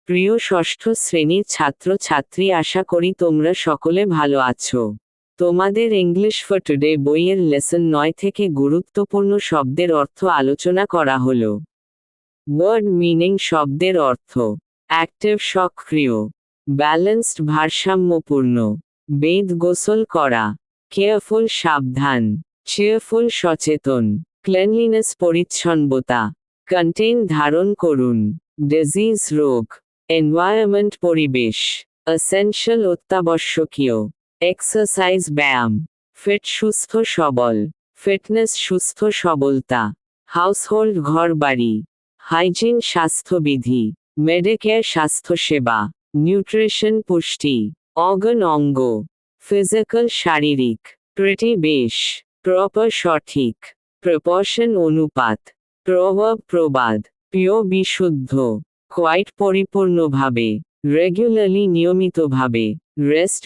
প্রিয় ষষ্ঠ শ্রেণীর ছাত্র-ছাত্রী, আশা করি তোমরা সকলে ভালো আছো। তোমাদের ইংলিশ ফর টুডে বইয়ের লেসন 9 থেকে গুরুত্বপূর্ণ শব্দের অর্থ আলোচনা করা হলো। ওয়ার্ড মিনিং শব্দের অর্থ: অ্যাক্টিভ সক্রিয়, ব্যালেন্সড ভারসাম্যপূর্ণ, বেদ গোসল করা, কেয়ারফুল সাবধান, চেয়ারফুল সচেতন, ক্লেনলিনেস পরিচ্ছন্নতা, কন্টেইন ধারণ করুন, ডিজিজ রোগ, এনভায়রনমেন্ট পরিবেশ, এসেনশিয়াল অত্যাবশ্যকীয়, এক্সারসাইজ ব্যায়াম, ফিট সুস্থ সবল, ফিটনেস সুস্থ সবলতা, হাউসহোল্ড ঘরবাড়ি, হাইজিন স্বাস্থ্যবিধি, মেডিকেয়ার স্বাস্থ্যসেবা, নিউট্রিশন পুষ্টি, অর্গান অঙ্গ, ফিজিক্যাল শারীরিক, প্রিটি বেশ, প্রপার সঠিক, প্রপোর্শন অনুপাত, প্রভাব প্রবাদ, পিওর বিশুদ্ধ, কোয়াইট পরিপূর্ণভাবে, রেগুলারলি নিয়মিতভাবে, রেস্ট